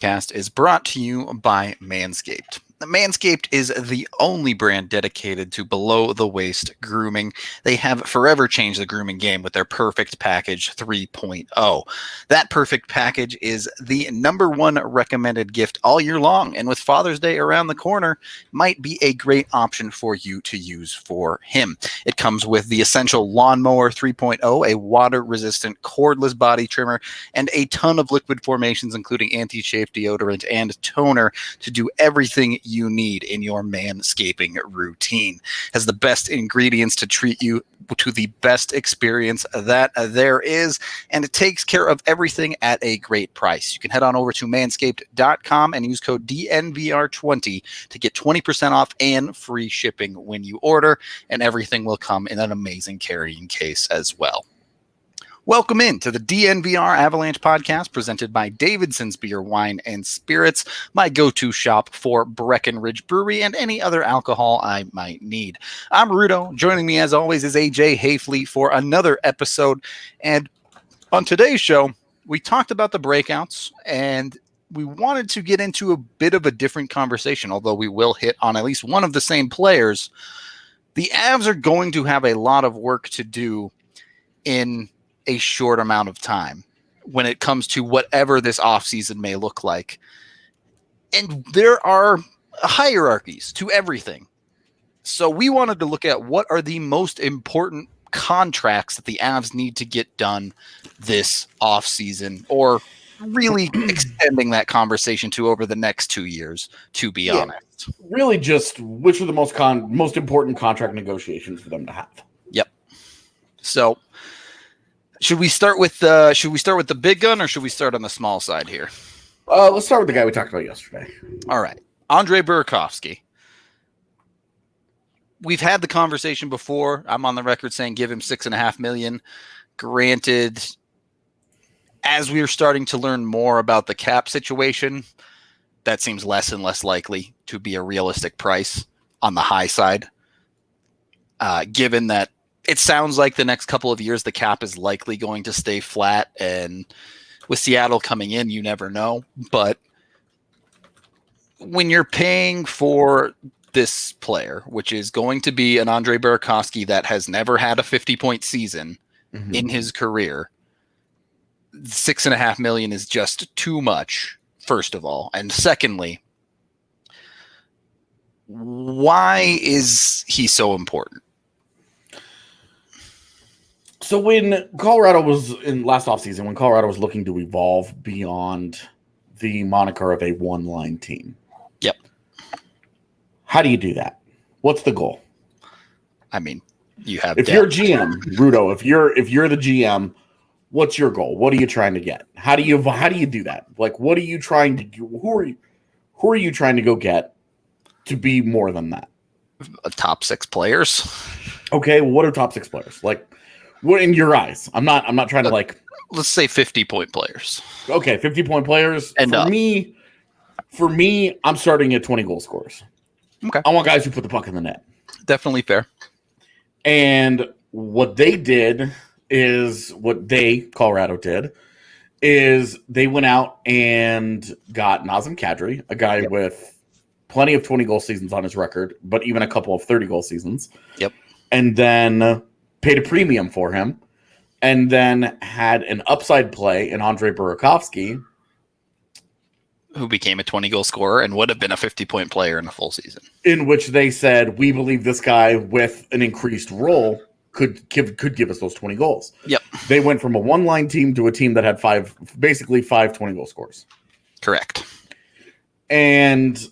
Podcast is brought to you by Manscaped. Manscaped is the only brand dedicated to below-the-waist grooming. They have forever changed the grooming game with their Perfect Package 3.0. That Perfect Package is the #1 recommended gift all year long, and with Father's Day around the corner, might be a great option for you to use for him. It comes with the Essential Lawnmower 3.0, a water-resistant cordless body trimmer, and a ton of liquid formations, including anti-chafe deodorant and toner, to do everything you need in your manscaping routine. Has the best ingredients to treat you to the best experience that there is, and it takes care of everything at a great price. You can head on over to manscaped.com and use code DNVR20 to get 20% off and free shipping when you order, and everything will come in an amazing carrying case as well. Welcome in to the DNVR Avalanche Podcast, presented by Davidson's Beer, Wine, and Spirits, my go-to shop for Breckenridge Brewery and any other alcohol I might need. I'm Rudo. Joining me, as always, is AJ Haefele for another episode. And on today's show, we talked about the breakouts, and we wanted to get into a bit of a different conversation, although we will hit on at least one of the same players. The Avs are going to have a lot of work to do in a short amount of time when it comes to whatever this offseason may look like. And there are hierarchies to everything. So we wanted to look at what are the most important contracts that the Avs need to get done this offseason, or really extending that conversation to over the next 2 years, to be honest. Really just which are the most important contract negotiations for them to have. Yep. So Should we start with the big gun, or should we start on the small side here? Let's start with the guy we talked about yesterday. All right. Andre Burkowski. We've had the conversation before. I'm on the record saying give him $6.5 million. Granted, as we are starting to learn more about the cap situation, that seems less and less likely to be a realistic price on the high side. Given that it sounds like the next couple of years the cap is likely going to stay flat, and with Seattle coming in, you never know. But when you're paying for this player, which is going to be an Andre Burkowski that has never had a 50-point season in his career, $6.5 million is just too much, first of all. And secondly, why is he so important? So when Colorado was in last offseason, when Colorado was looking to evolve beyond the moniker of a one-line team. Yep. How do you do that? What's the goal? I mean, you have you're GM, Rudo, if you're the GM, what's your goal? What are you trying to get? How do you do that? Like, what are you trying to do? Who are you trying to go get to be more than that? Top 6 players. Okay, well, what are top 6 players? Like, what in your eyes? I'm not trying to like. Let's say 50-point players. Okay, 50-point players. And for me, I'm starting at 20 goal scorers. Okay, I want guys who put the puck in the net. Definitely fair. And what they did is Colorado did is they went out and got Nazem Kadri, a guy with plenty of 20 goal seasons on his record, but even a couple of 30 goal seasons. Yep. And then paid a premium for him, and then had an upside play in Andre Burkowski, who became a 20-goal scorer and would have been a 50-point player in a full season. In which they said, we believe this guy with an increased role could give us those 20 goals. Yep. They went from a one-line team to a team that had five 20-goal scorers. Correct. And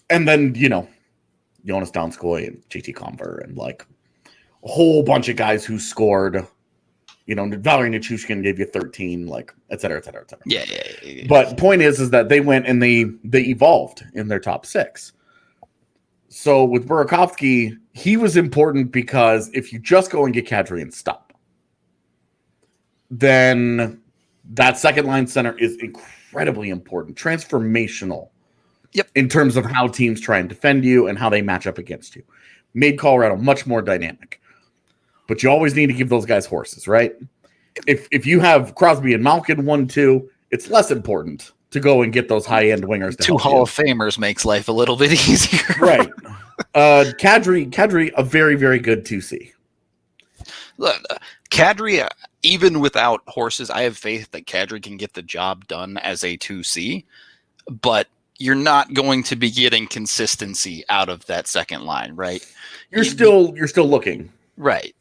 then, Jonas Donskoy and JT Conver and like a whole bunch of guys who scored, Valerie Nichushkin gave you 13, like, et cetera, et cetera, et cetera. Yeah. But point is that they went and they evolved in their top 6. So with Burkowski, he was important because if you just go and get Kadri and stop, then that second line center is incredibly important, transformational. Yep. In terms of how teams try and defend you and how they match up against you. Made Colorado much more dynamic. But you always need to give those guys horses, right? If you have Crosby and Malkin 1-2, it's less important to go and get those high-end wingers. Two Hall of Famers makes life a little bit easier. Right. Kadri, a very, very good 2C. Look, Kadri, even without horses, I have faith that Kadri can get the job done as a 2C, but you're not going to be getting consistency out of that second line, right? You're still looking. Right.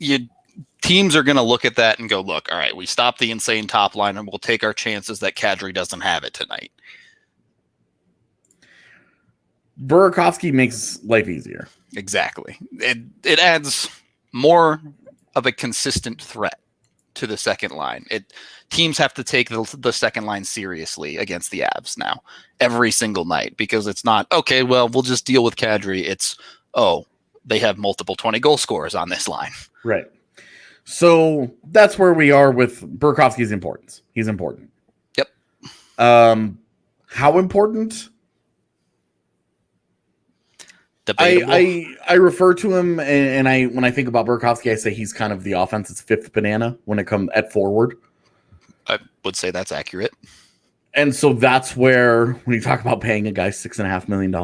Teams are going to look at that and go, look, all right, we stopped the insane top line and we'll take our chances that Kadri doesn't have it tonight. Burkowski makes life easier. Exactly. It adds more of a consistent threat to the second line. Teams have to take the second line seriously against the Avs now every single night, because it's not, okay, well, we'll just deal with Kadri. It's, they have multiple 20-goal scorers on this line. Right. So that's where we are with Burkowski's importance. He's important. Yep. How important? I refer to him, and when I think about Burkowski, I say he's kind of the offense's fifth banana when it comes at forward. I would say that's accurate. And so that's where, when you talk about paying a guy $6.5 million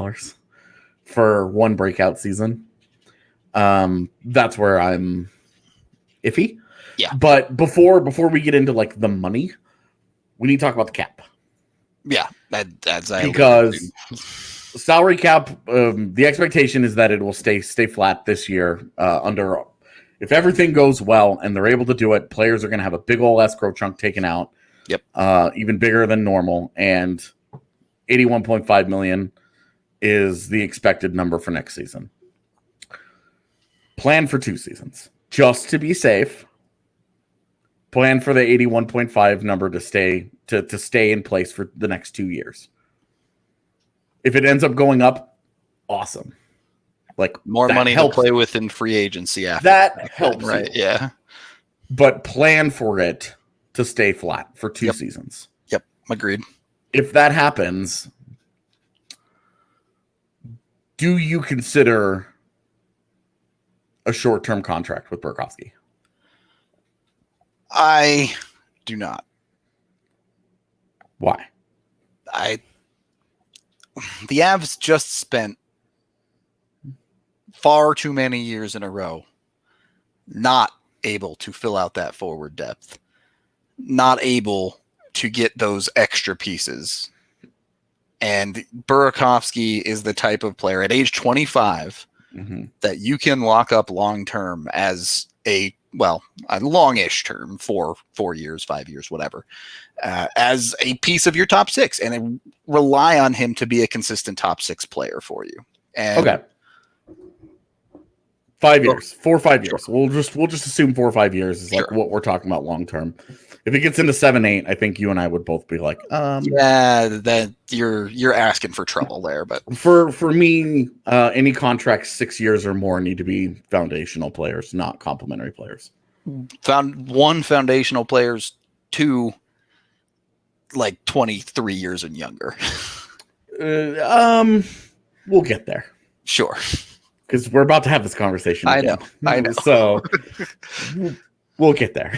for one breakout season, that's where I'm iffy. Yeah. But before we get into like the money, we need to talk about the cap. Yeah, that's because salary cap, the expectation is that it will stay flat this year. If everything goes well and they're able to do it, players are going to have a big old escrow chunk taken out. Yep. Even bigger than normal, and $81.5 million is the expected number for next season. Plan for 2 seasons. Just to be safe, plan for the 81.5 number to stay in place for the next 2 years. If it ends up going up, awesome. Like more money helps. To play with in free agency after. That helps, right? Yeah. But plan for it to stay flat for 2 seasons. Yep, agreed. If that happens, do you consider a short-term contract with Burkowski? I do not. Why? The Avs just spent far too many years in a row not able to fill out that forward depth, not able to get those extra pieces. And Burkowski is the type of player at age 25 that you can lock up long-term as a longish term, 4 years, 5 years, whatever, as a piece of your top 6, and rely on him to be a consistent top 6 player for you. And okay. 5 years, 4 or 5 years. We'll just assume 4 or 5 years is like what we're talking about long term. If it gets into 7, 8, I think you and I would both be like, yeah, that you're asking for trouble there. But for me, any contracts 6 years or more need to be foundational players, not complementary players. One, foundational players. 2, like 23 years and younger. We'll get there. Sure. Because we're about to have this conversation again. I know. So we'll get there.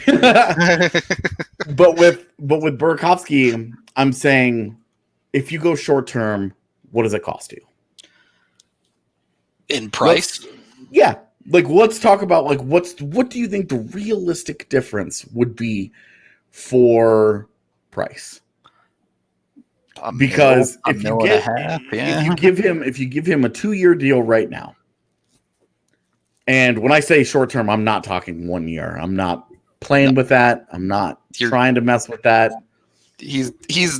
But with Burkowski, I'm saying, if you go short term, what does it cost you? In price? Let's talk about what do you think the realistic difference would be for price? Because if you give him a 2-year deal right now, and when I say short term, I'm not talking 1 year. I'm not playing with that. I'm not trying to mess with that. He's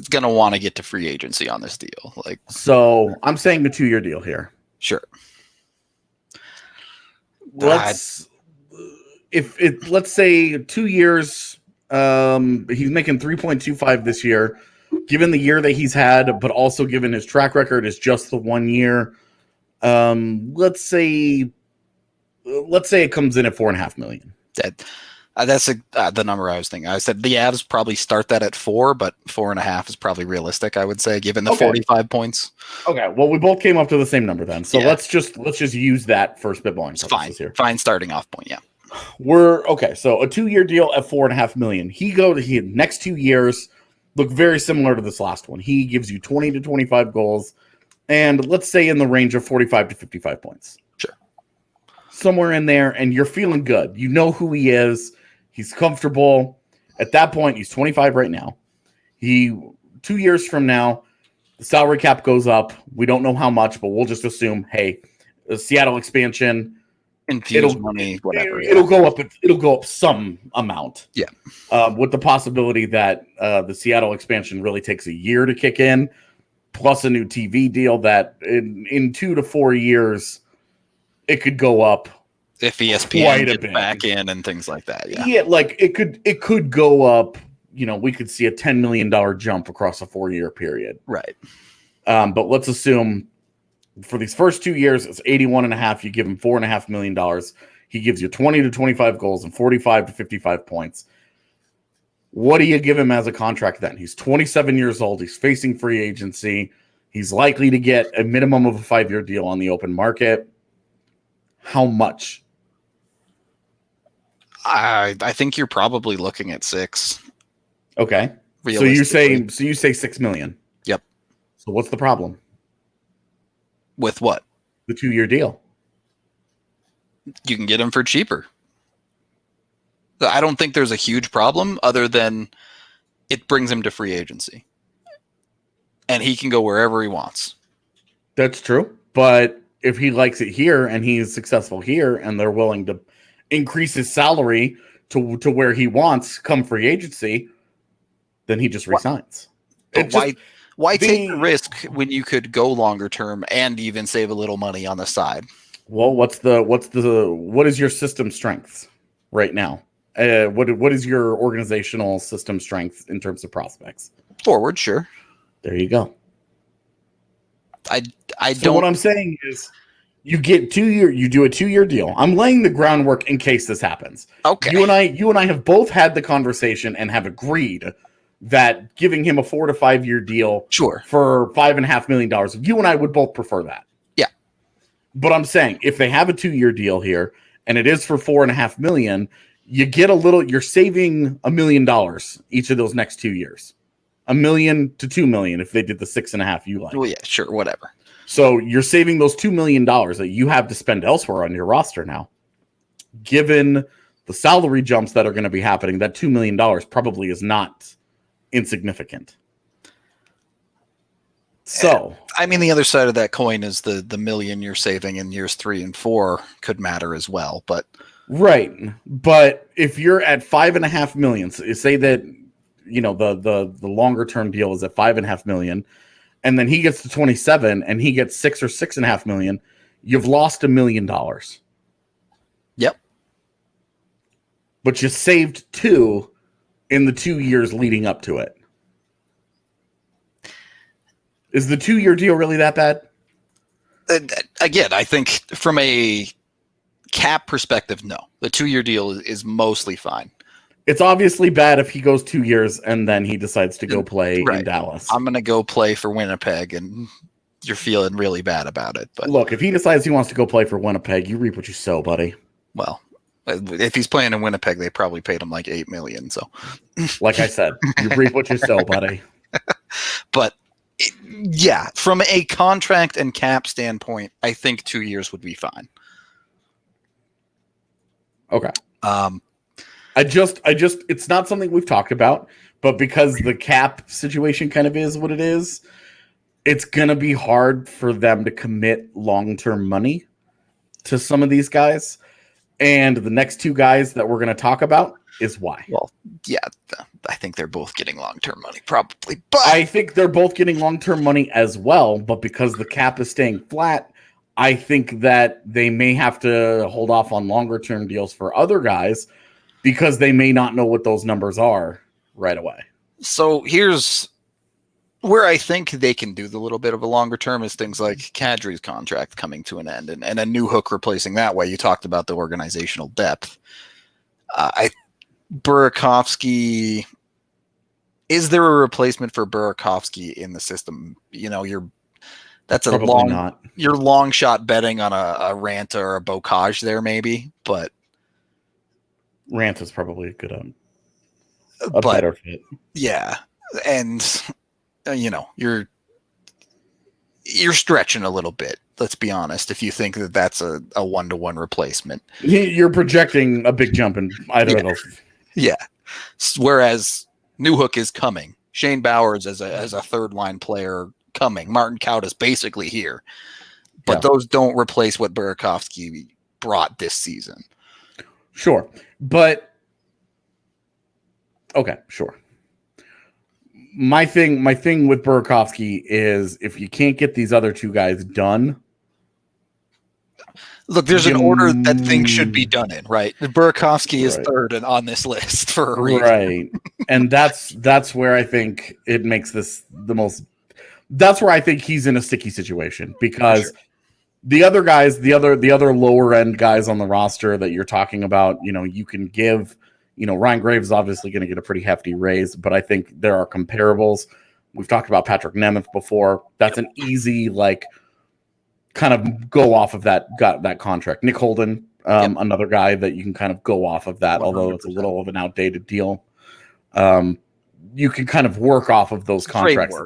gonna want to get to free agency on this deal. So I'm saying a 2-year deal here. Sure. Let's say 2 years. He's making 3.25 this year. Given the year that he's had, but also given his track record is just the 1 year. Let's say it comes in at $4.5 million. That's the number I was thinking. I said the Avs probably start that at 4, but 4.5 is probably realistic, I would say, given the 45 points. Okay, well, we both came up to the same number then. So let's just use that for spitballing purposes here. Fine starting off point, yeah. So a 2-year deal at $4.5 million. He next 2 years. look very similar to this last one. He gives you 20 to 25 goals, and let's say in the range of 45 to 55 points. Sure. Somewhere in there, and you're feeling good. You know who he is. He's comfortable. At that point, he's 25 right now. 2 years from now, the salary cap goes up. We don't know how much, but we'll just assume, hey, the Seattle expansion, Infuse money, whatever. It'll go up. It'll go up some amount. Yeah. With the possibility that the Seattle expansion really takes a year to kick in, plus a new TV deal that in 2 to 4 years, it could go up. If ESPN gets back in and things like that. Yeah, like it could go up. We could see a $10 million jump across a 4-year period. Right. But let's assume for these first 2 years, it's 81.5. You give him $4.5 million. He gives you 20 to 25 goals and 45 to 55 points. What do you give him as a contract then? He's 27 years old. He's facing free agency. He's likely to get a minimum of a 5-year deal on the open market. How much? I think you're probably looking at 6. Okay. So you say $6 million. Yep. So what's the problem? With what? The 2-year deal. You can get him for cheaper. I don't think there's a huge problem other than it brings him to free agency. And he can go wherever he wants. That's true. But if he likes it here and he's successful here and they're willing to increase his salary to where he wants come free agency, then he just resigns. Why take the risk when you could go longer term and even save a little money on the side? Well, what is your system strength right now? What is your organizational system strength in terms of prospects? Forward, sure. There you go. So what I'm saying is you get you do a 2-year deal. I'm laying the groundwork in case this happens. Okay. You and I have both had the conversation and have agreed that giving him a 4 to 5 year deal for $5.5 million, you and I would both prefer that. Yeah. But I'm saying if they have a 2-year deal here and it is for $4.5 million, you're saving $1 million each of those next 2 years. $1 million to $2 million if they did the 6.5 you like. Well, yeah, sure, whatever. So you're saving those $2 million that you have to spend elsewhere on your roster now. Given the salary jumps that are going to be happening, that $2 million probably is not insignificant. So, I mean, the other side of that coin is the million you're saving in years 3 and 4 could matter as well. But right, but if you're at $5.5 million, so say that the longer term deal is at $5.5 million, and then he gets to 27 and he gets 6 or $6.5 million, you've lost $1 million. Yep. But you saved 2 in the 2 years leading up to it. Is the 2-year deal really that bad? Again, I think from a cap perspective, no. The 2-year deal is mostly fine. It's obviously bad if he goes 2 years and then he decides to go play in Dallas. I'm going to go play for Winnipeg, and you're feeling really bad about it. But look, if he decides he wants to go play for Winnipeg, you reap what you sow, buddy. Well, if he's playing in Winnipeg, they probably paid him like $8 million. So, like I said, you reap what you sow, buddy. But yeah, from a contract and cap standpoint, I think 2 years would be fine. Okay. I just, it's not something we've talked about, but because the cap situation kind of is what it is, it's going to be hard for them to commit long-term money to some of these guys. And the next 2 guys that we're going to talk about is why. Well, yeah, I think they're both getting long-term money, probably. But I think they're both getting long-term money as well, but because the cap is staying flat, I think that they may have to hold off on longer-term deals for other guys because they may not know what those numbers are right away. So here's where I think they can do the little bit of a longer term is things like Kadri's contract coming to an end and a new hook replacing that way. You talked about the organizational depth. Burkowski, is there a replacement for Burkowski in the system? That's a probably you're long shot betting on a Ranta or a Bocage there maybe, but Rant is probably a better fit. Yeah. and you're stretching a little bit. Let's be honest. If you think that that's a 1-to-1 replacement, you're projecting a big jump in either of those. Yeah. Whereas Newhook is coming. Shane Bowers as a third line player coming. Martin Kaut is basically here, but those don't replace what Burkowski brought this season. Sure, but okay, sure. My thing with Burkowski is if you can't get these other two guys done. Look, there's an order that things should be done in, right? Burkowski is third on this list for a reason. Right. And that's where I think it makes this the most. That's where I think he's in a sticky situation because the other guys, the other lower end guys on the roster that you're talking about, you can give, Ryan Graves is obviously going to get a pretty hefty raise, but I think there are comparables. We've talked about Patrick Nemeth before. That's an easy, kind of go off of that contract. Nick Holden, another guy that you can kind of go off of that, 100%. Although it's a little of an outdated deal. You can kind of work off of those contracts.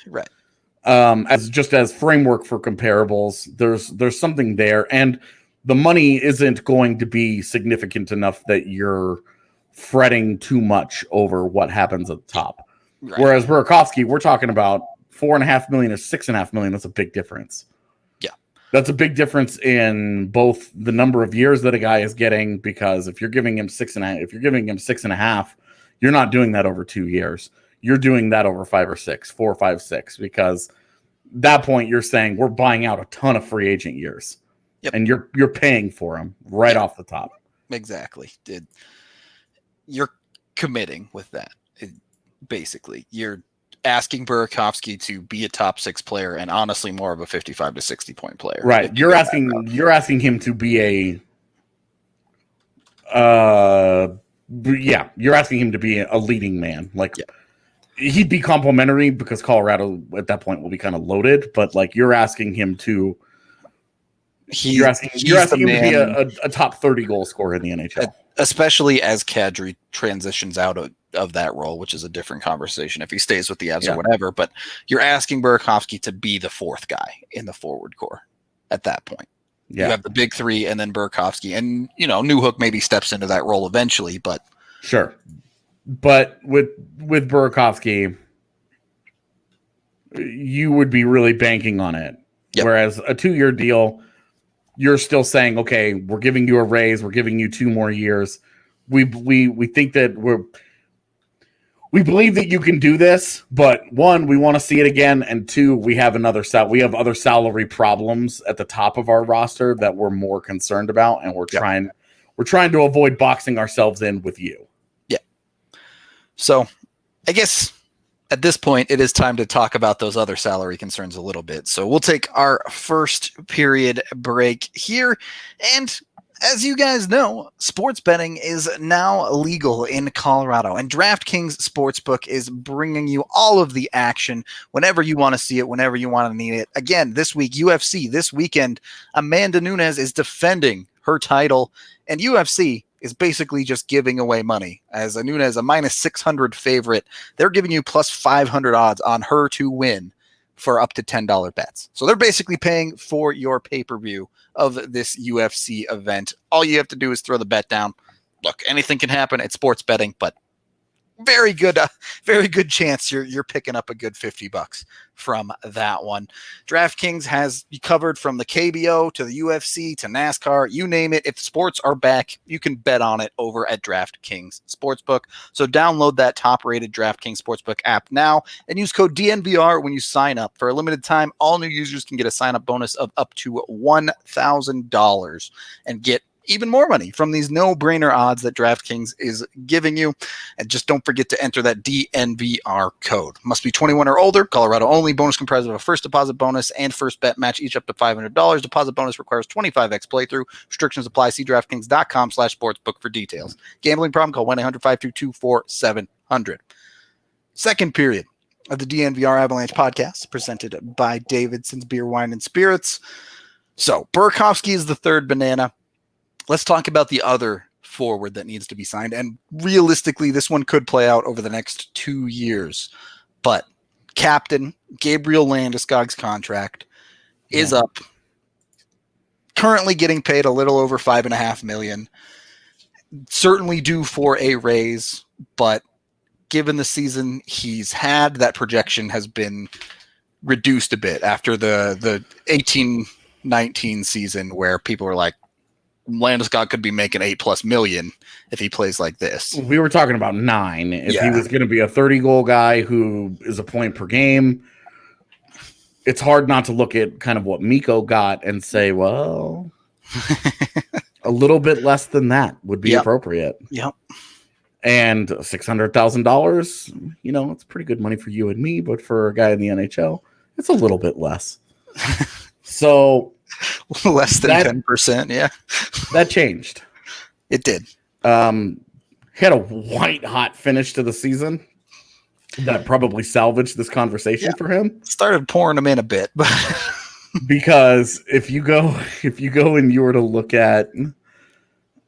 Right. As framework for comparables, there's something there, and the money isn't going to be significant enough that you're fretting too much over what happens at the top. Right. Whereas Burkowski, we're talking about $4.5 million or $6.5 million. That's a big difference. That's a big difference in both the number of years that a guy is getting, because if you're giving him 6.5, you're not doing that over 2 years. You're doing that over 5 or 6, 4, 5, 6, because at that point you're saying we're buying out a ton of free agent years, and you're paying for them right off the top. Exactly. You're committing with that. Basically, you're asking Burkowski to be a top 6 player and honestly more of a 55 to 60 point player. Right. You're asking him to be you're asking him to be a leading man. He'd be complimentary because Colorado at that point will be kind of loaded, but you're asking him to you're asking him to be a top 30 goal scorer in the NHL. Especially as Kadri transitions out of that role, which is a different conversation if he stays with the Avs or whatever. But you're asking Burkowski to be the fourth guy in the forward core at that point. Yeah. You have the big three and then Burkowski. And, Newhook maybe steps into that role eventually, but. Sure. But with Burkowski, you would be really banking on it. Yep. Whereas a 2-year deal, you're still saying, okay, we're giving you a raise. We're giving you 2 more years. We think that we believe that you can do this, but 1, we want to see it again, and 2, we have other salary problems at the top of our roster that we're more concerned about, and we're trying to avoid boxing ourselves in with you. Yeah. So, I guess at this point, it is time to talk about those other salary concerns a little bit. So we'll take our first period break here. And as you guys know, sports betting is now legal in Colorado. And DraftKings Sportsbook is bringing you all of the action whenever you want to see it, whenever you want to need it. Again, this week, UFC. This weekend, Amanda Nunes is defending her title. And UFC is basically just giving away money. As Nunes, a -600 favorite, they're giving you plus 500 odds on her to win for up to $10 bets. So they're basically paying for your pay-per-view of this UFC event. All you have to do is throw the bet down. Look, anything can happen. It's sports betting, but very good chance you're picking up a good $50 from that one. DraftKings has you covered from the KBO to the UFC to NASCAR, you name it. If sports are back, you can bet on it over at DraftKings Sportsbook. So download that top-rated DraftKings Sportsbook app now and use code DNVR when you sign up. For a limited time, all new users can get a sign-up bonus of up to $1,000 and get even more money from these no-brainer odds that DraftKings is giving you. And just don't forget to enter that DNVR code. Must be 21 or older. Colorado only. Bonus comprised of a first deposit bonus and first bet match, each up to $500. Deposit bonus requires 25x playthrough. Restrictions apply. See DraftKings.com/sportsbook for details. Gambling problem? Call 1-800-522-4700. Second period of the DNVR Avalanche Podcast, presented by Davidson's Beer, Wine, and Spirits. So Burkowski is the third banana. Let's talk about the other forward that needs to be signed. And realistically, this one could play out over the next 2 years. But Captain Gabriel Landeskog's contract is up. Currently getting paid a little over $5.5 million. Certainly due for a raise, but given the season he's had, that projection has been reduced a bit after the 18-19 season, where people were like, Landeskog could be making $8+ million if he plays like this. We were talking about 9. If he was going to be a 30-goal guy who is a point per game, it's hard not to look at kind of what Mikko got and say, well, a little bit less than that would be appropriate. Yep. And $600,000, it's pretty good money for you and me, but for a guy in the NHL, it's a little bit less. So less than 10%, yeah. That changed. It did. He had a white-hot finish to the season that probably salvaged this conversation for him. Started pouring him in a bit, but because if you go and you were to look at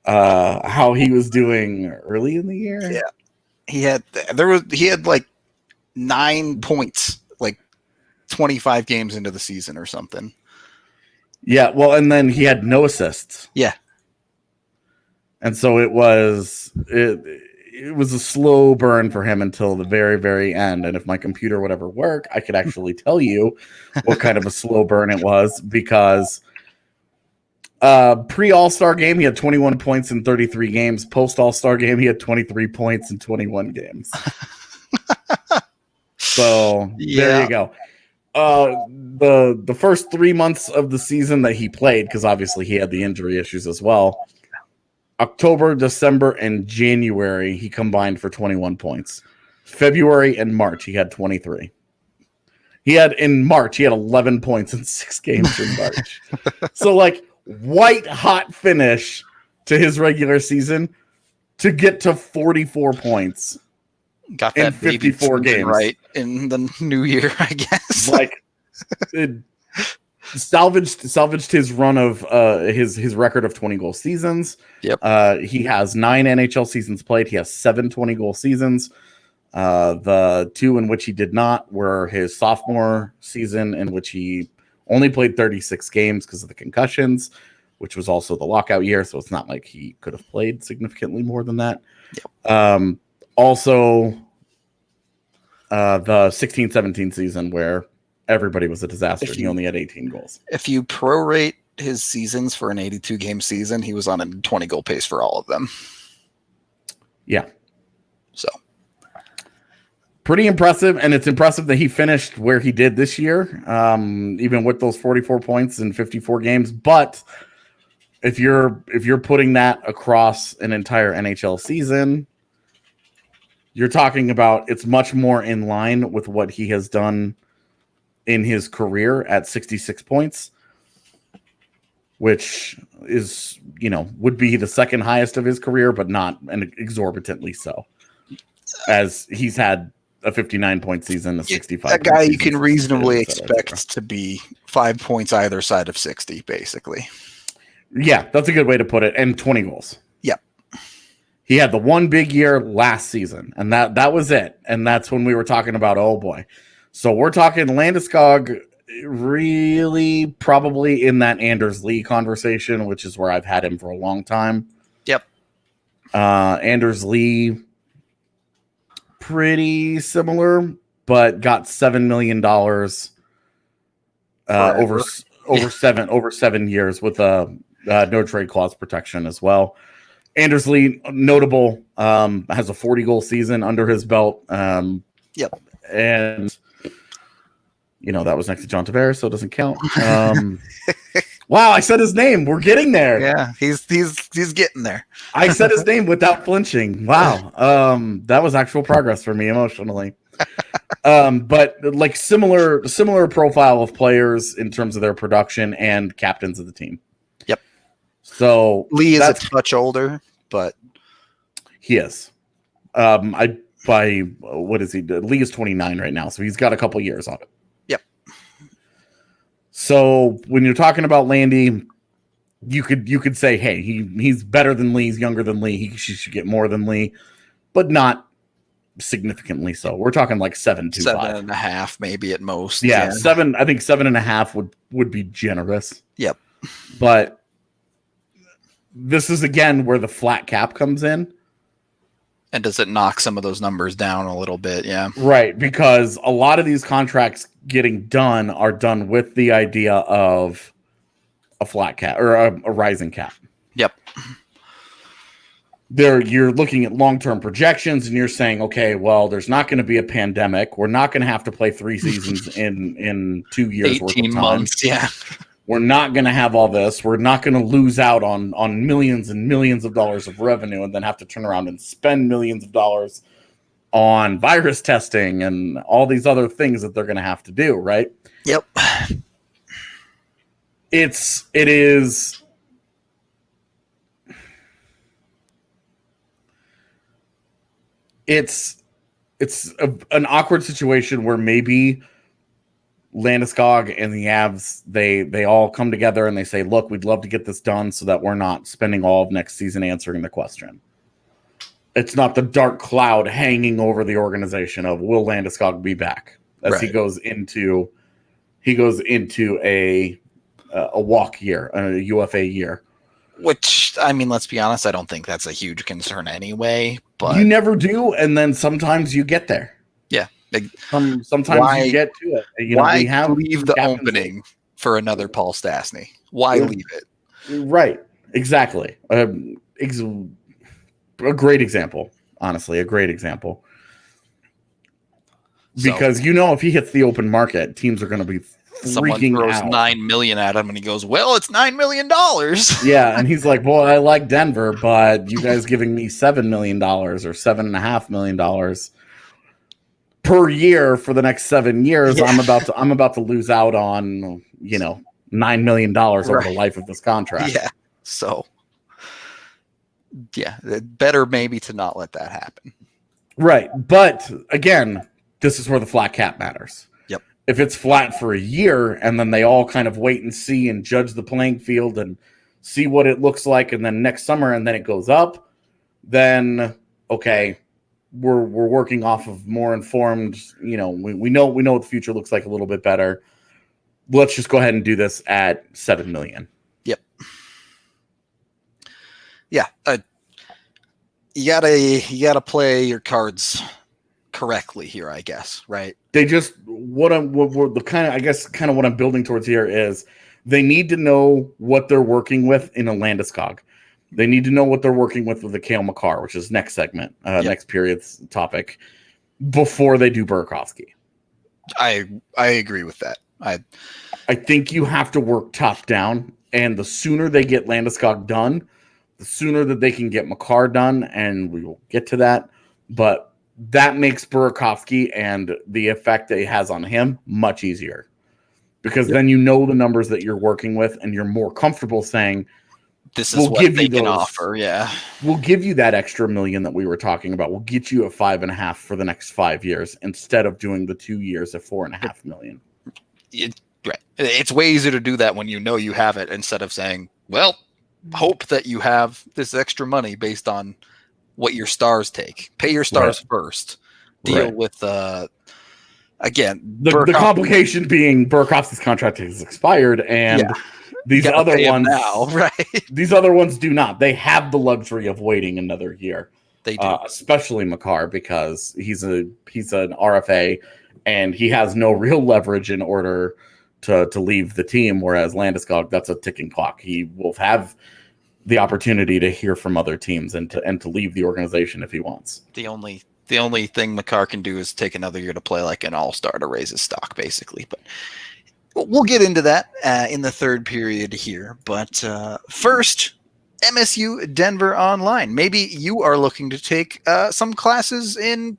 how he was doing early in the year, he had like 9 points, like 25 games into the season or something. Yeah, well, and then he had no assists. Yeah, and so it was a slow burn for him until the very, very end. And if my computer would ever work, I could actually tell you what kind of a slow burn it was, because pre-All-Star game, he had 21 points in 33 games. Post-All-Star game, he had 23 points in 21 games. So there you go. The first 3 months of the season that he played, because obviously he had the injury issues as well, October, December, and January, he combined for 21 points. February and March, he had 23. In March, he had 11 points in 6 games in March. So, like, white-hot finish to his regular season to get to 44 points. Got that in 54 games. Right in the new year, I guess. Like, it salvaged his run of his record of 20-goal seasons. Yep. He has 9 NHL seasons played. He has 7 20-goal seasons. The 2 in which he did not were his sophomore season, in which he only played 36 games because of the concussions, which was also the lockout year. So it's not like he could have played significantly more than that. Yep. Also, the 16-17 season where everybody was a disaster. He only had 18 goals. If you prorate his seasons for an 82-game season, he was on a 20-goal pace for all of them. Yeah. So. Pretty impressive, and it's impressive that he finished where he did this year, even with those 44 points in 54 games. But if you're putting that across an entire NHL season, you're talking about it's much more in line with what he has done in his career at 66 points, which is, would be the second highest of his career, but not an exorbitantly so, as he's had a 59-point season, a 65. A guy you can reasonably expect to be 5 points either side of 60, basically. Yeah, that's a good way to put it. And 20 goals. Yep. He had the one big year last season, and that was it. And that's when we were talking about, oh boy. So we're talking Landeskog really probably in that Anders Lee conversation, which is where I've had him for a long time. Yep. Anders Lee, pretty similar, but got $7 million over 7 years with a no trade clause protection as well. Anders Lee, notable, has a 40-goal season under his belt. Yep. And that was next to John Tavares, so it doesn't count. Wow, I said his name. We're getting there. Yeah, he's getting there. I said his name without flinching. Wow. That was actual progress for me emotionally. But like similar profile of players in terms of their production and captains of the team. Yep. So Lee is a touch older, but he is. What is he? Lee is 29 right now, so he's got a couple years on it. Yep. So when you're talking about Landy, you could say, hey, he's better than Lee, he's younger than Lee, he should get more than Lee, but not significantly so. We're talking like 7.5 maybe at most. Yeah, 7. I think 7.5 would be generous. Yep. But this is again where the flat cap comes in. And does it knock some of those numbers down a little bit? Yeah. Right, because a lot of these contracts getting done are done with the idea of a flat cap or a rising cap. Yep. You're looking at long-term projections and you're saying, okay, well, there's not going to be a pandemic. We're not going to have to play 3 seasons in 2 years worth of 18 time. months, yeah. We're not going to have all this. We're not going to lose out on millions and millions of dollars of revenue and then have to turn around and spend millions of dollars on virus testing and all these other things that they're going to have to do, right? Yep. It's an awkward situation where maybe Landeskog and the Avs, they all come together and they say, look, we'd love to get this done so that we're not spending all of next season answering the question. It's not the dark cloud hanging over the organization of will Landeskog be back as right. he goes into a walk year, a UFA year. Which, I mean, let's be honest, I don't think that's a huge concern anyway. But you never do, and then sometimes you get there. Yeah. Sometimes you get to it. Why leave the opening for another Paul Stastny? Why leave it? Right. Exactly. A great example. Honestly, a great example. Because if he hits the open market, teams are going to be someone throws out. $9 million at him, and he goes, "Well, it's $9 million." Yeah, and he's like, "Well, I like Denver, but you guys giving me $7 million or $7.5 million per year for the next 7 years. Yeah. I'm about to lose out on $9 million over the life of this contract." Yeah. So, yeah, better maybe to not let that happen. Right, but again, this is where the flat cap matters. If it's flat for a year and then they all kind of wait and see and judge the playing field and see what it looks like, and then next summer and then it goes up, then okay, we're working off of more informed, we know what the future looks like a little bit better. Let's just go ahead and do this at $7 million. Yep. Yeah. You gotta play your cards correctly here, I guess, right? They just what I'm building towards here is they need to know what they're working with in a Landeskog. They need to know what they're working with a Cale Makar, which is next segment, next period's topic, before they do Burkowski. I agree with that. I think you have to work top down, and the sooner they get Landeskog done, the sooner that they can get Makar done, and we will get to that. But that makes Burkowski and the effect that it has on him much easier, because then the numbers that you're working with, and you're more comfortable saying, "This is what they can offer." Yeah, we'll give you that extra $1 million that we were talking about. We'll get you a 5.5 for the next 5 years instead of doing the 2 years at $4.5 million. Right. It's way easier to do that when you have it, instead of saying, "Well, hope that you have this extra money based on what your stars take. Pay your stars first. Deal with again the complication being Burkowski's contract has expired, and these other ones now, right? These other ones do not. They have the luxury of waiting another year. They do, especially Makar, because he's an RFA and he has no real leverage in order to leave the team. Whereas Landeskog, that's a ticking clock. He will have the opportunity to hear from other teams and to leave the organization if he wants. The only thing Makar can do is take another year to play like an all-star to raise his stock, basically. But we'll get into that in the third period here. But first, MSU Denver Online. Maybe you are looking to take some classes in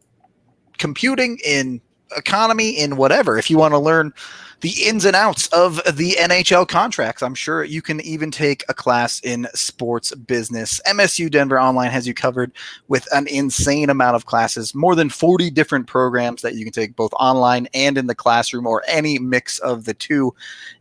computing, in economy, in whatever. If you want to learn the ins and outs of the NHL contracts. I'm sure you can even take a class in sports business. MSU Denver Online has you covered with an insane amount of classes, more than 40 different programs that you can take both online and in the classroom or any mix of the two.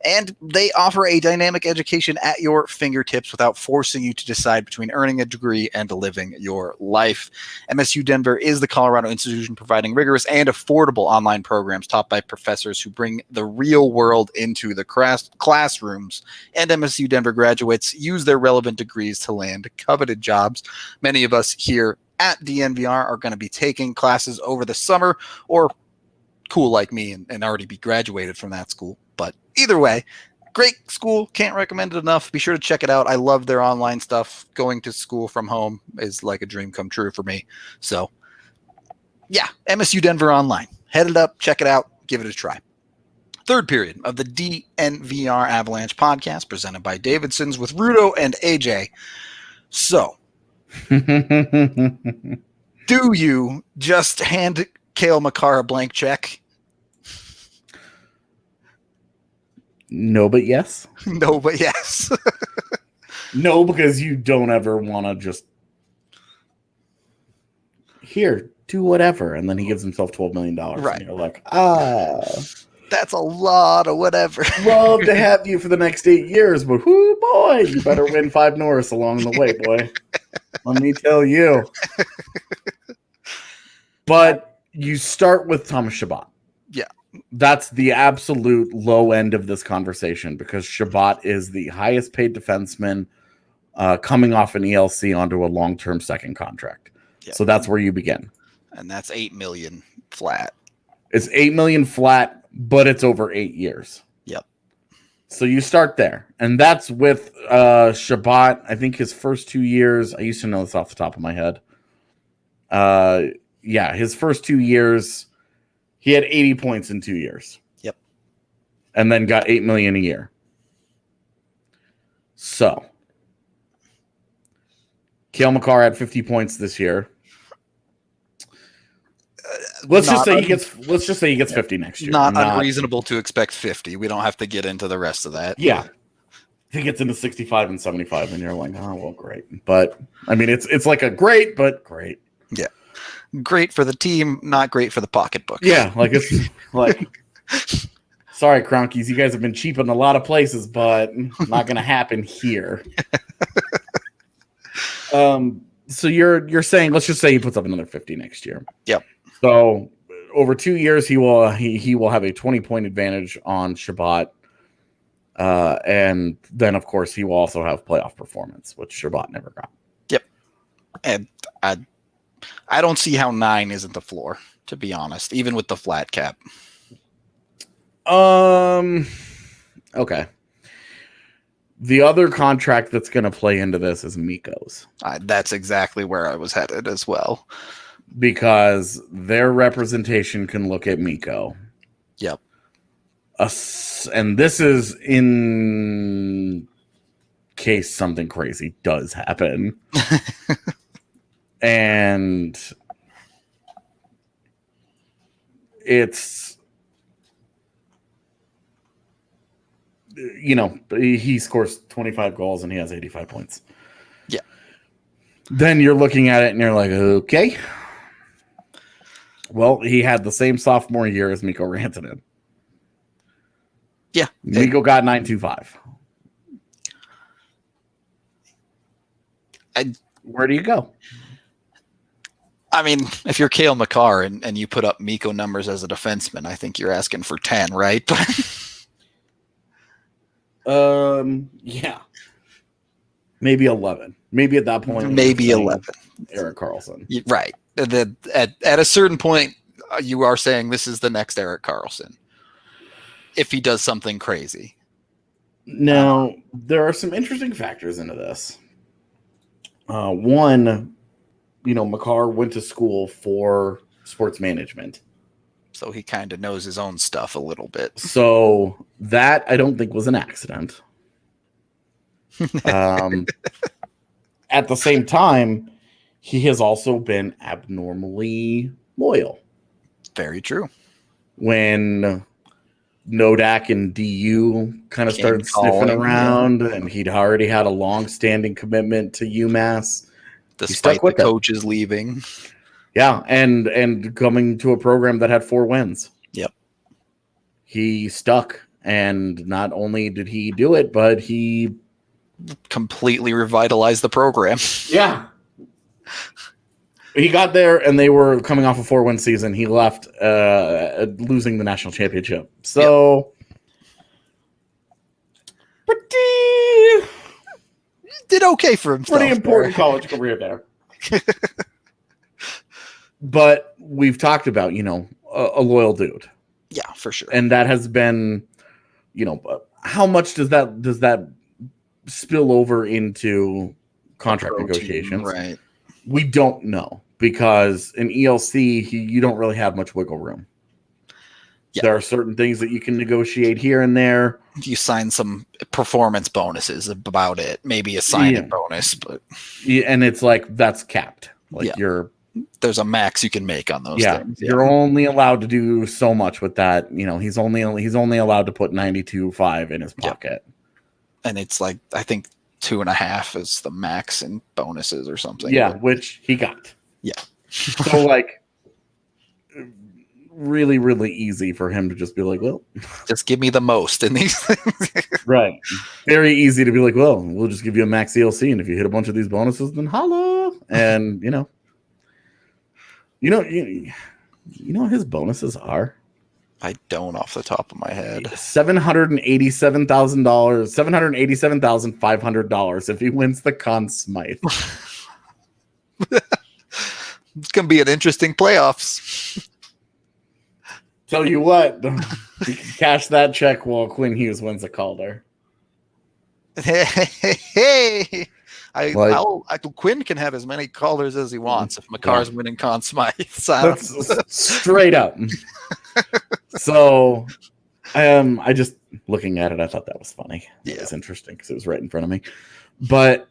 And they offer a dynamic education at your fingertips without forcing you to decide between earning a degree and living your life. MSU Denver is the Colorado institution providing rigorous and affordable online programs taught by professors who bring the real world into the classrooms, and MSU Denver graduates use their relevant degrees to land coveted jobs. Many of us here at DNVR are going to be taking classes over the summer, or cool like me and already be graduated from that school. But either way, great school. Can't recommend it enough. Be sure to check it out. I love their online stuff. Going to school from home is like a dream come true for me. So yeah, MSU Denver Online. Head it up, check it out, give it a try. Third period of the DNVR Avalanche Podcast, presented by Davidson's with Rudo and AJ. So, do you just hand Cale Makar a blank check? No, but yes. No, but yes. No, because you don't ever want to just here, do whatever, and then he gives himself $12 million. Right. And you're like, that's a lot of whatever. Love to have you for the next 8 years, but whoo boy, you better win 5 Norris along the way, boy. Let me tell you. But you start with Thomas Shabbat. Yeah. That's the absolute low end of this conversation, because Shabbat is the highest paid defenseman coming off an ELC onto a long-term second contract. Yeah. So that's where you begin. And that's $8 million flat. It's $8 million flat, but it's over 8 years. Yep. So you start there. And that's with Shabbat. I think his first 2 years, I used to know this off the top of my head. Yeah, his first 2 years, he had 80 points in 2 years. Yep. And then got $8 million a year. So Cale Makar had 50 points this year. Let's just say he gets 50 next year. Not unreasonable to expect 50. We don't have to get into the rest of that. Yeah. If he gets into 65 and 75, and you're like, oh, well, great. But I mean, it's like a great, but great. Yeah. Great for the team, not great for the pocketbook. Yeah, like it's like, sorry, Cronkies, you guys have been cheap in a lot of places, but not going to happen here. So you're saying, let's just say he puts up another 50 next year. Yep. So over 2 years, he will have a 20-point advantage on Shabbat, and then of course he will also have playoff performance, which Shabbat never got. Yep. And I don't see how 9 isn't the floor, to be honest, even with the flat cap. Okay. The other contract that's going to play into this is Mikko's. That's exactly where I was headed as well. Because their representation can look at Mikko. Yep. And this is in case something crazy does happen. And it's, you know, he scores 25 goals and he has 85 points. Yeah. Then you're looking at it and you're like, okay. Well, he had the same sophomore year as Mikko Rantanen. Yeah. Mikko got 925. Where do you go? I mean, if you're Cale Makar and you put up Mikko numbers as a defenseman, I think you're asking for 10, right? Yeah. Maybe 11. Maybe at that point. Maybe 11. Erik Karlsson. Right. At a certain point, you are saying this is the next Erik Karlsson. If he does something crazy. Now, there are some interesting factors into this. One, you know, Makar went to school for sports management. So he kind of knows his own stuff a little bit. So that I don't think was an accident. At the same time, he has also been abnormally loyal. Very true. When Nodak and DU kind of started sniffing around, and he'd already had a long-standing commitment to UMass. Despite the coaches leaving. Yeah, and coming to a program that had 4 wins. Yep. He stuck, and not only did he do it, but he completely revitalized the program. Yeah. He got there, and they were coming off a 4-win season. He left losing the national championship. So, pretty did okay for himself. Pretty important college career there. But we've talked about, a loyal dude. Yeah, for sure. And that has been, how much does that spill over into contract negotiations? Right. We don't know, because in ELC, you don't really have much wiggle room. Yeah. There are certain things that you can negotiate here and there. You sign some performance bonuses, about it. Maybe a sign-in bonus, but and it's like that's capped. Like there's a max you can make on those things. You're only allowed to do so much with that. He's only allowed to put 92.5 in his pocket. And it's like, I think 2.5 is the max in bonuses or something. Yeah, which he got. Yeah. So like really, really easy for him to just be like, well, just give me the most in these things. Right. Very easy to be like, well, we'll just give you a max ELC, and if you hit a bunch of these bonuses, then holla. And you know what his bonuses are? I don't off the top of my head. $787,500 if he wins the Conn Smythe. It's gonna be an interesting playoffs. Tell you what, you can cash that check while Quinn Hughes wins the Calder. Hey. Quinn can have as many Calders as he wants if McCarr's winning Conn Smythe. That's straight up. So, I just looking at it, I thought that was funny. It was interesting because it was right in front of me. But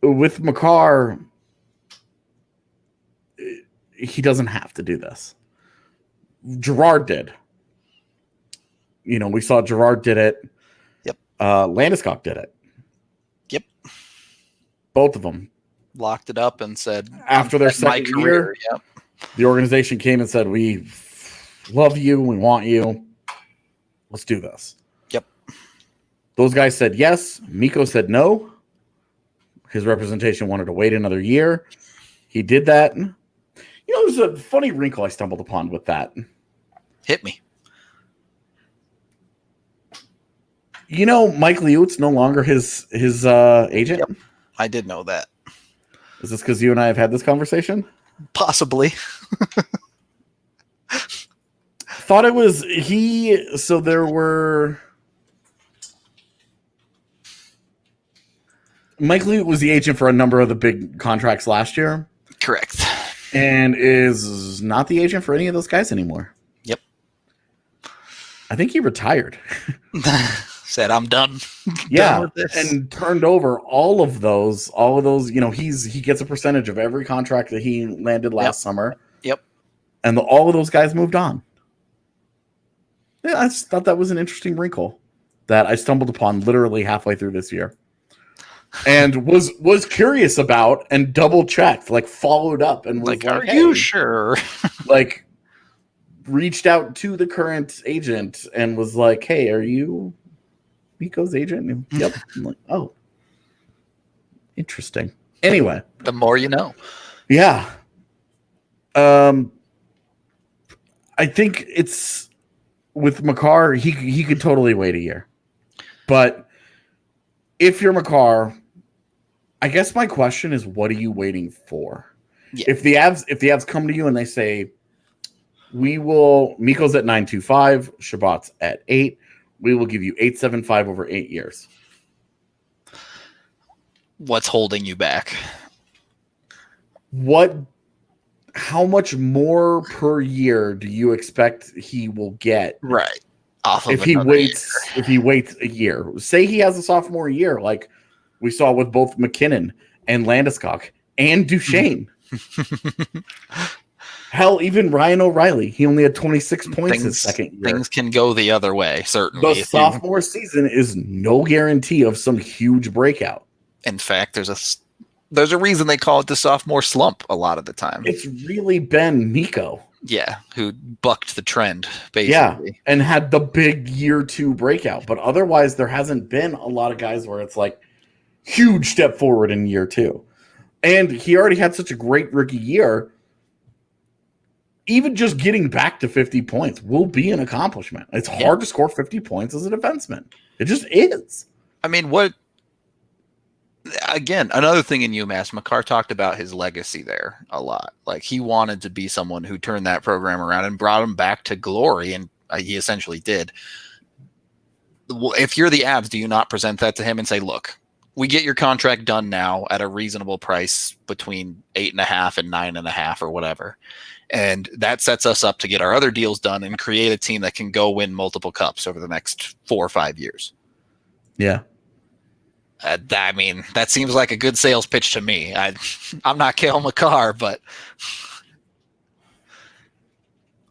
with McCarr, he doesn't have to do this. Gerard did. We saw Gerard did it. Yep. Landeskog did it. Yep. Both of them locked it up and said after their second year, the organization came and said, "We love you. We want you. Let's do this." Yep. Those guys said yes. Mikko said no. His representation wanted to wait another year. He did that. There's a funny wrinkle I stumbled upon with that. Hit me. Mike Liut's no longer his agent? Yep. I did know that. Is this because you and I have had this conversation? Possibly. Thought it was he. So there were. Mike Liut was the agent for a number of the big contracts last year. Correct. And is not the agent for any of those guys anymore. Yep. I think he retired. Said, I'm done. Yeah. Done with this. And turned over all of those, he gets a percentage of every contract that he landed last summer. Yep. And all of those guys moved on. Yeah, I just thought that was an interesting wrinkle that I stumbled upon literally halfway through this year. And was curious about and double checked, followed up and was are you sure? Reached out to the current agent and was like, "Hey, are you Mikko's agent?" And, yep. I'm like, "Oh, interesting." Anyway, the more you know. Yeah. I think it's with McCarr. He could totally wait a year, but if you're McCarr, I guess my question is, what are you waiting for? Yeah. If the Avs come to you and they say, Mikko's at 9.25, Shabbat's at 8, we will give you 8.75 over 8 years. What's holding you back? How much more per year do you expect he will get? Right. If he waits a year, say he has a sophomore year, like we saw with both McKinnon and Landeskog and Duchesne. Hell, even Ryan O'Reilly, he only had 26 points his second year. Things can go the other way, certainly. The sophomore season is no guarantee of some huge breakout. In fact, there's a reason they call it the sophomore slump a lot of the time. It's really been Miko. Yeah, who bucked the trend, basically. Yeah, and had the big year 2 breakout. But otherwise, there hasn't been a lot of guys where it's like huge step forward in year 2. And he already had such a great rookie year. Even just getting back to 50 points will be an accomplishment. It's hard to score 50 points as a defenseman. It just is. I mean, again, another thing in UMass, Makar talked about his legacy there a lot. Like, he wanted to be someone who turned that program around and brought him back to glory, and he essentially did. If you're the Avs, do you not present that to him and say, look, we get your contract done now at a reasonable price between 8.5 and 9.5 or whatever. And that sets us up to get our other deals done and create a team that can go win multiple cups over the next 4 or 5 years. Yeah. I mean, that seems like a good sales pitch to me. I'm not Cale Makar, but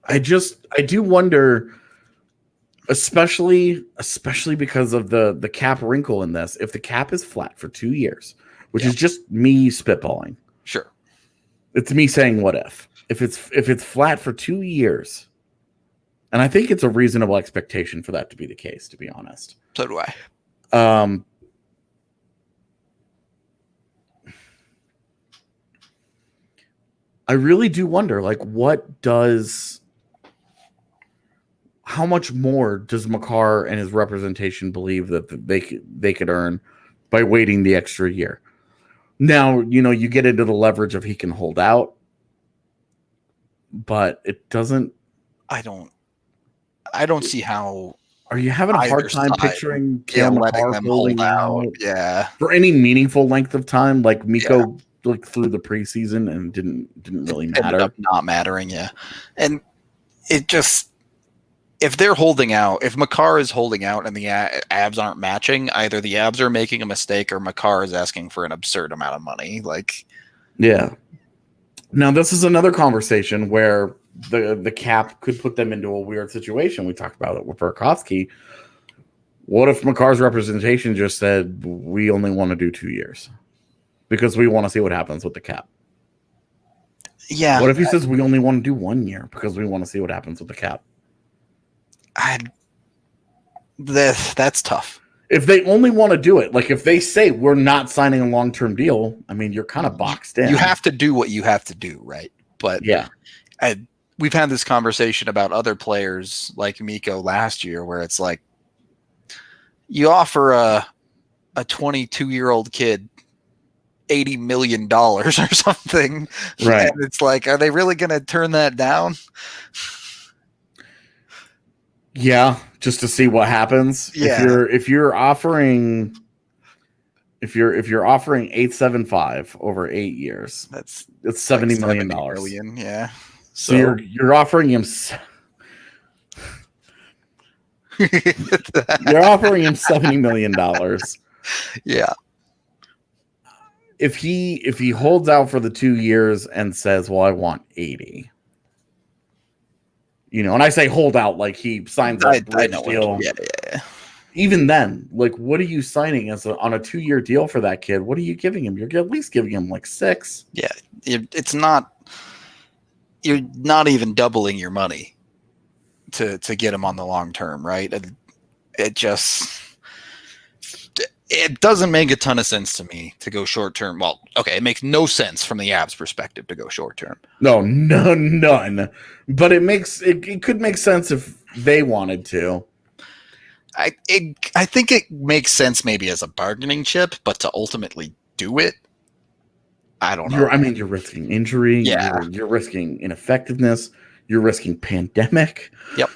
I do wonder, especially because of the cap wrinkle in this. If the cap is flat for 2 years, which is just me spitballing. Sure. It's me saying what if. If it's flat for 2 years, and I think it's a reasonable expectation for that to be the case, to be honest. So do I. I really do wonder, like, how much more does Makar and his representation believe that they could earn by waiting the extra year? Now, you get into the leverage of he can hold out, but it doesn't. I don't see how. Are you having a hard time picturing Cale letting Makar them holding hold out? out Yeah, for any meaningful length of time? Like Miko looked through the preseason and didn't really matter. Ended up not mattering, yeah. And it just, if they're holding out, if Makar is holding out and the Avs aren't matching, either the Avs are making a mistake or Makar is asking for an absurd amount of money. Like, yeah. Now, this is another conversation where the cap could put them into a weird situation. We talked about it with Burkowski. What if Makar's representation just said, we only want to do 2 years because we want to see what happens with the cap? Yeah. What if he says we only want to do 1 year because we want to see what happens with the cap? That's tough. If they only want to do it, like if they say we're not signing a long-term deal, I mean, you're kind of boxed in. You have to do what you have to do, right? But yeah, we've had this conversation about other players like Miko last year, where it's like you offer a 22-year-old kid $80 million or something, right? And it's like, are they really going to turn that down? Yeah, just to see what happens. Yeah. If you're offering 875 over 8 years, that's $70 million. Yeah. So you're offering him you're offering him $70 million. Yeah. If he holds out for the 2 years and says, well, I want 80. And I say hold out like he signs a bridge deal. Yeah. Even then, like, what are you signing on a 2-year deal for that kid? What are you giving him? You're at least giving him like 6. Yeah, it's not. You're not even doubling your money to get him on the long term, right? It doesn't make a ton of sense to me to go short term. Well, okay, it makes no sense from the Avs perspective to go short term. No, none. But it could make sense if they wanted to. I think it makes sense maybe as a bargaining chip, but to ultimately do it, I don't know. You're risking injury. Yeah. You're risking ineffectiveness. You're risking pandemic. Yep.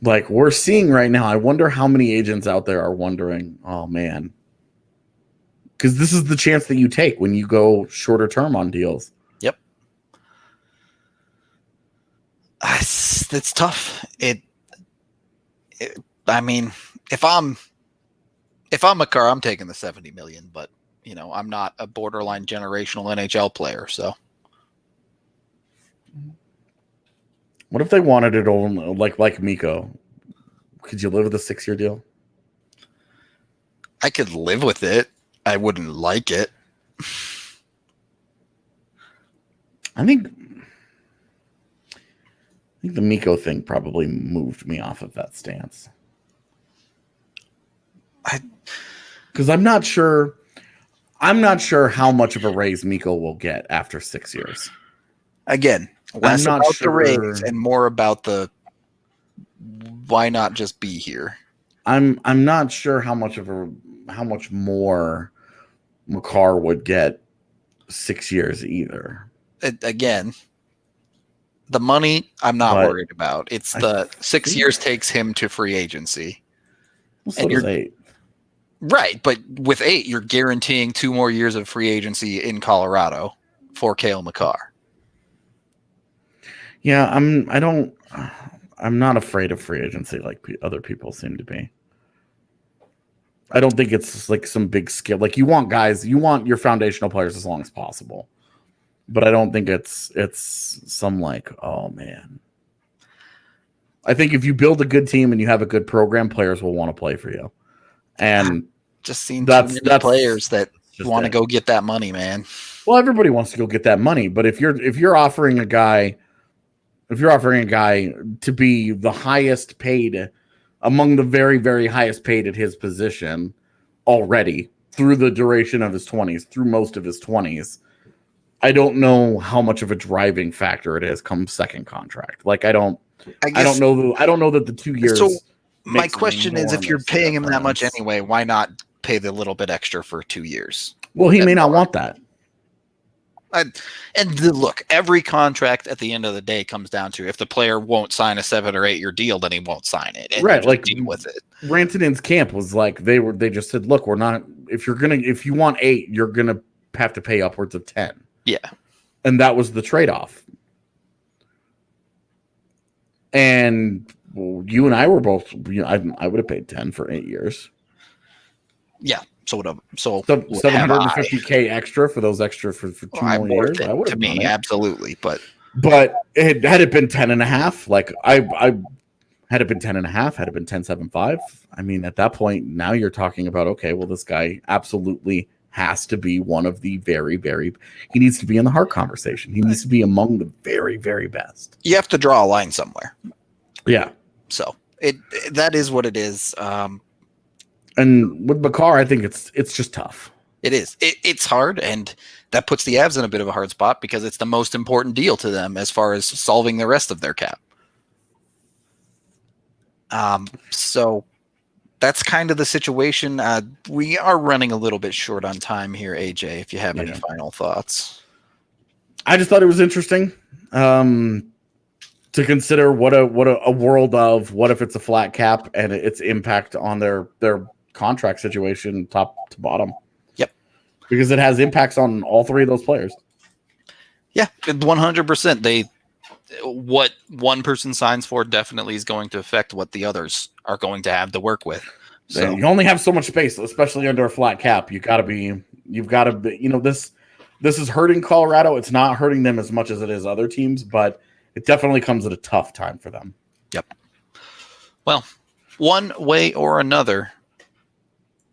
Like we're seeing right now. I wonder how many agents out there are wondering, oh man, because this is the chance that you take when you go shorter term on deals. Yep. It's tough. I mean, if I'm Makar, I'm taking the 70 million, but I'm not a borderline generational NHL player, so What if they wanted it only like Miko? Could you live with a 6-year deal? I could live with it. I wouldn't like it. I think the Miko thing probably moved me off of that stance. Because I'm not sure how much of a raise Miko will get after 6 years. Again, less about the raise and more about the why not just be here. I'm not sure how much more Makar would get 6 years either. Again, the money I'm not worried about. It's the 6 years takes him to free agency. Well, so does 8. Right, but with 8, you're guaranteeing 2 more years of free agency in Colorado for Cale Makar. Yeah, I'm not afraid of free agency like other people seem to be. I don't think it's like some big skill. Like you want your foundational players as long as possible. But I don't think it's some like, oh man. I think if you build a good team and you have a good program, players will want to play for you. And just seen too many players that want to go get that money, man. Well, everybody wants to go get that money, but if you're offering a guy to be the highest paid among the very, very highest paid at his position already through the duration of his 20s, through most of his 20s, I don't know how much of a driving factor it is come second contract. Like I don't know that the 2 years. So my question is, if you're paying him that much anyway, why not pay the little bit extra for 2 years? Well, he may not want that. Look, every contract at the end of the day comes down to if the player won't sign a 7 or 8 year deal, then he won't sign it. And right, like deal with it. Rantanen's camp was like they just said, look, we're not. If you want 8, you're gonna have to pay upwards of 10. Yeah, and that was the trade-off. And you and I were both. I would have paid 10 for 8 years. Yeah. So $750K extra for those extra for 2 more years. I would have done it. Absolutely, but had it been 10.5, like I had it been 10.5, had it been 10.75. I mean, at that point, now you're talking about okay, well, this guy absolutely has to be one of the very, very. He needs to be in the Hart conversation. He needs to be among the very, very best. You have to draw a line somewhere. Yeah. So that is what it is. And with Makar, I think it's just tough. It is. It's hard, and that puts the Avs in a bit of a hard spot because it's the most important deal to them as far as solving the rest of their cap. So that's kind of the situation. We are running a little bit short on time here, AJ, if you have any final thoughts. I just thought it was interesting to consider what a world of what if it's a flat cap and its impact on their contract situation top to bottom. Yep. Because it has impacts on all 3 of those players. Yeah, 100%. What one person signs for definitely is going to affect what the others are going to have to work with. So you only have so much space, especially under a flat cap. You've got to be, this is hurting Colorado. It's not hurting them as much as it is other teams, but it definitely comes at a tough time for them. Yep. Well, one way or another,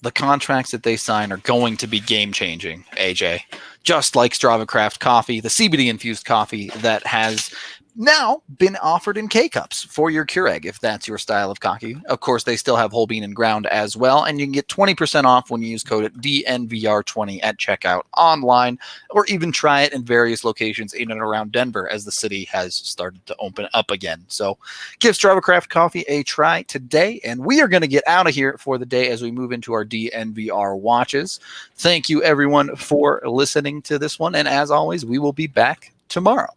the contracts that they sign are going to be game-changing, AJ. Just like Strava Craft Coffee, the CBD-infused coffee that has now been offered in K-Cups for your Keurig, if that's your style of coffee. Of course, they still have whole bean and ground as well, and you can get 20% off when you use code DNVR20 at checkout online, or even try it in various locations in and around Denver as the city has started to open up again. So give Strava Craft Coffee a try today, and we are going to get out of here for the day as we move into our DNVR watches. Thank you, everyone, for listening to this one, and as always, we will be back tomorrow.